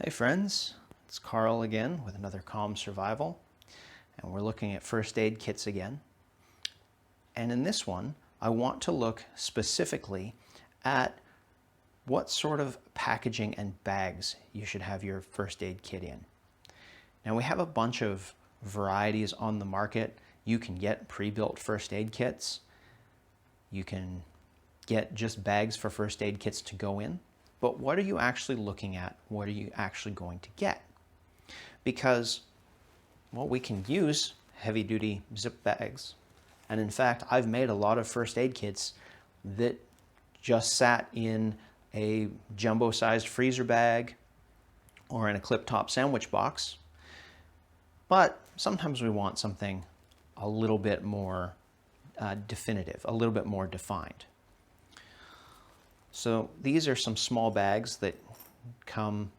Hey friends, it's Carl again with another Calm Survival, and we're looking at first aid kits again. And in this one, I want to look specifically at what sort of packaging and bags you should have your first aid kit in. Now we have a bunch of varieties on the market. You can get pre-built first aid kits. You can get just bags for first aid kits to go in. But what are you actually looking at? What are you actually going to get? Because, well, we can use heavy-duty zip bags. And in fact, I've made a lot of first aid kits that just sat in a jumbo-sized freezer bag or in a clip-top sandwich box. But sometimes we want something a little bit more definitive, a little bit more defined. So these are some small bags that come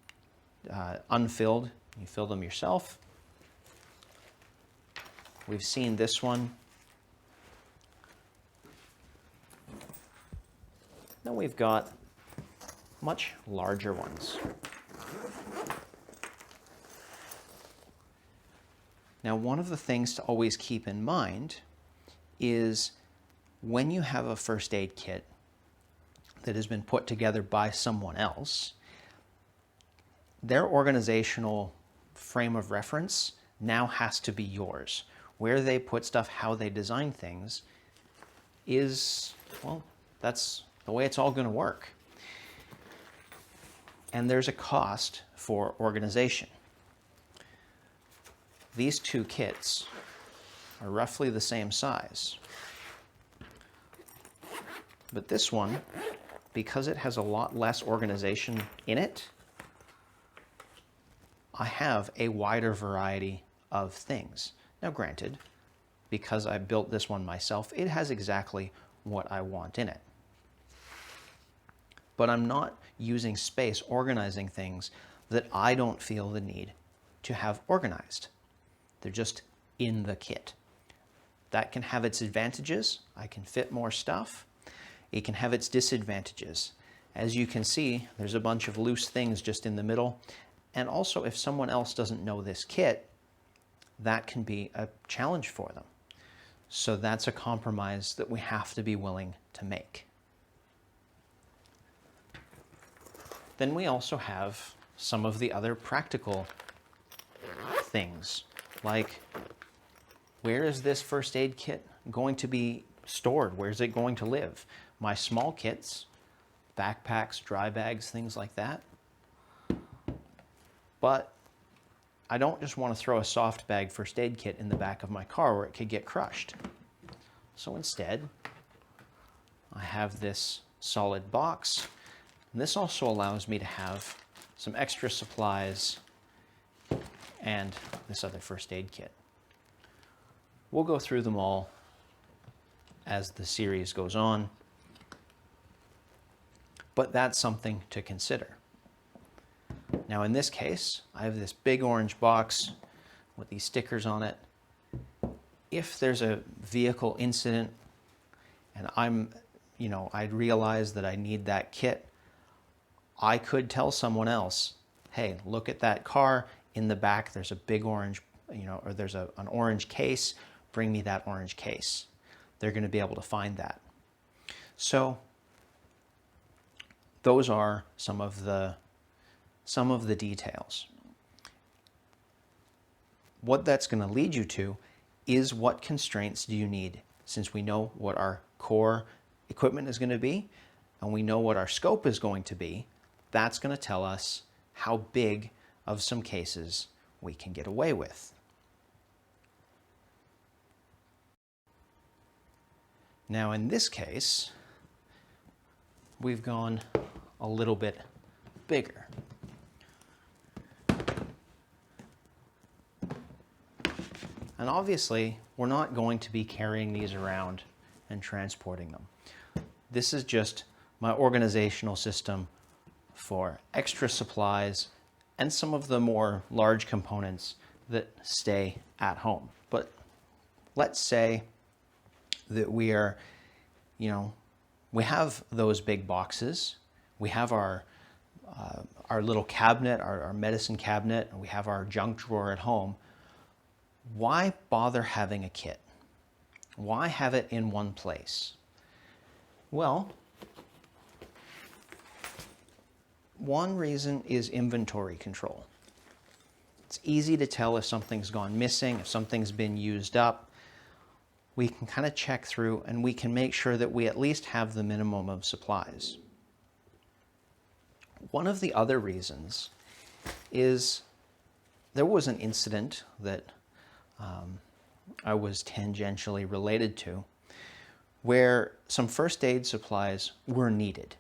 unfilled. You fill them yourself. We've seen this one. Then we've got much larger ones. Now, one of the things to always keep in mind is when you have a first aid kit that has been put together by someone else, their organizational frame of reference now has to be yours. Where they put stuff, how they design things is, well, that's the way it's all going to work. And there's a cost for organization. These two kits are roughly the same size. But this one, because it has a lot less organization in it, I have a wider variety of things. Now granted, because I built this one myself, it has exactly what I want in it. But I'm not using space organizing things that I don't feel the need to have organized. They're just in the kit. That can have its advantages. I can fit more stuff. It can have its disadvantages. As you can see, there's a bunch of loose things just in the middle. And also, if someone else doesn't know this kit, that can be a challenge for them. So that's a compromise that we have to be willing to make. Then we also have some of the other practical things, like where is this first aid kit going to be stored? Where's it going to live? My small kits, backpacks, dry bags, things like that. But I don't just want to throw a soft bag first aid kit in the back of my car where it could get crushed. So instead, I have this solid box. And this also allows me to have some extra supplies and this other first aid kit. We'll go through them all as the series goes on, but that's something to consider. Now in this case, I have this big orange box with these stickers on it. If there's a vehicle incident and I realize that I need that kit, I could tell someone else, hey, look at that car in the back, there's a big orange, or there's an orange case, bring me that orange case. They're going to be able to find that. So those are some of the details. What that's going to lead you to is what constraints do you need? Since we know what our core equipment is going to be and we know what our scope is going to be, that's going to tell us how big of some cases we can get away with. Now in this case, we've gone a little bit bigger. And obviously, we're not going to be carrying these around and transporting them. This is just my organizational system for extra supplies and some of the more large components that stay at home. But let's say that we are, we have those big boxes. We have our our little cabinet, our medicine cabinet, and we have our junk drawer at home, why bother having a kit? Why have it in one place? Well, one reason is inventory control. It's easy to tell if something's gone missing, if something's been used up. We can kind of check through and we can make sure that we at least have the minimum of supplies. One of the other reasons is there was an incident that I was tangentially related to where some first aid supplies were needed.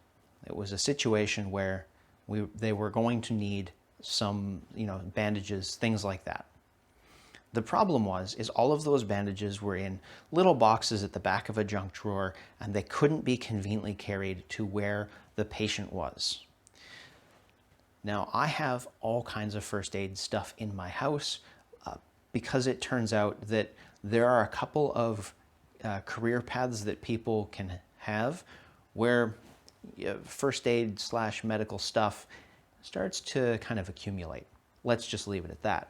It was a situation where they were going to need some, bandages, things like that. The problem is all of those bandages were in little boxes at the back of a junk drawer, and they couldn't be conveniently carried to where the patient was. Now, I have all kinds of first aid stuff in my house because it turns out that there are a couple of career paths that people can have where first aid / medical stuff starts to kind of accumulate. Let's just leave it at that.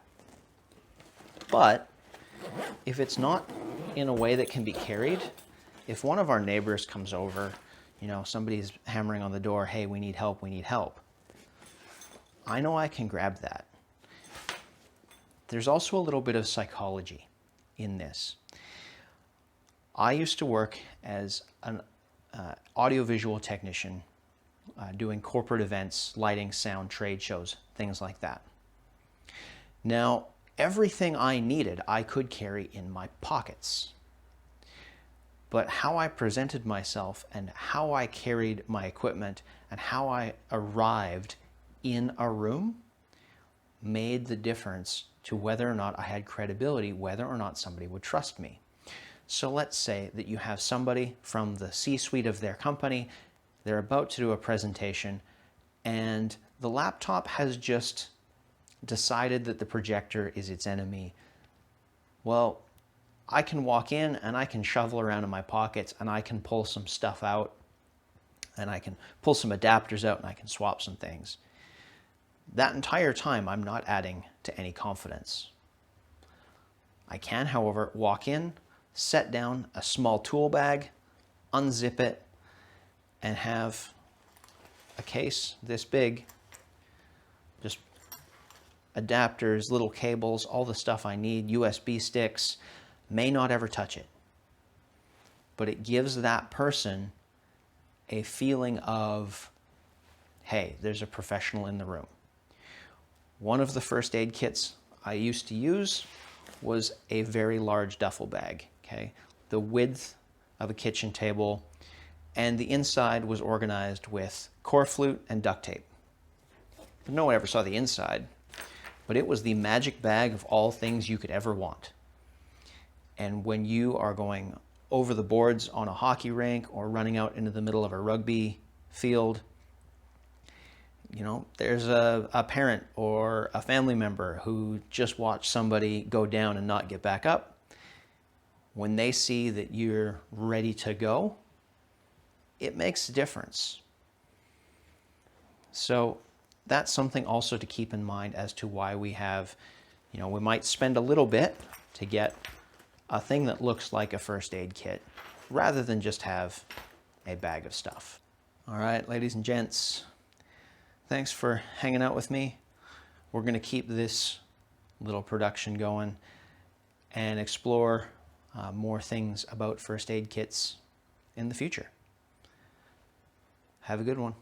But if it's not in a way that can be carried, if one of our neighbors comes over, somebody's hammering on the door, hey, we need help, I know I can grab that. There's also a little bit of psychology in this. I used to work as an audiovisual technician doing corporate events, lighting, sound, trade shows, things like that. Now, everything I needed, I could carry in my pockets. But how I presented myself and how I carried my equipment and how I arrived in a room made the difference to whether or not I had credibility, whether or not somebody would trust me. So let's say that you have somebody from the C-suite of their company, they're about to do a presentation, and the laptop has just decided that the projector is its enemy. Well, I can walk in and I can shovel around in my pockets and I can pull some stuff out and I can pull some adapters out and I can swap some things. That entire time, I'm not adding to any confidence. I can, however, walk in, set down a small tool bag, unzip it, and have a case this big, just adapters, little cables, all the stuff I need, USB sticks, may not ever touch it. But it gives that person a feeling of, hey, there's a professional in the room. One of the first aid kits I used to use was a very large duffel bag, okay? The width of a kitchen table, and the inside was organized with core flute and duct tape. No one ever saw the inside, but it was the magic bag of all things you could ever want. And when you are going over the boards on a hockey rink or running out into the middle of a rugby field, there's a parent or a family member who just watched somebody go down and not get back up. When they see that you're ready to go, it makes a difference. So that's something also to keep in mind as to why we have, we might spend a little bit to get a thing that looks like a first aid kit rather than just have a bag of stuff. All right, ladies and gents, thanks for hanging out with me. We're going to keep this little production going and explore more things about first aid kits in the future. Have a good one.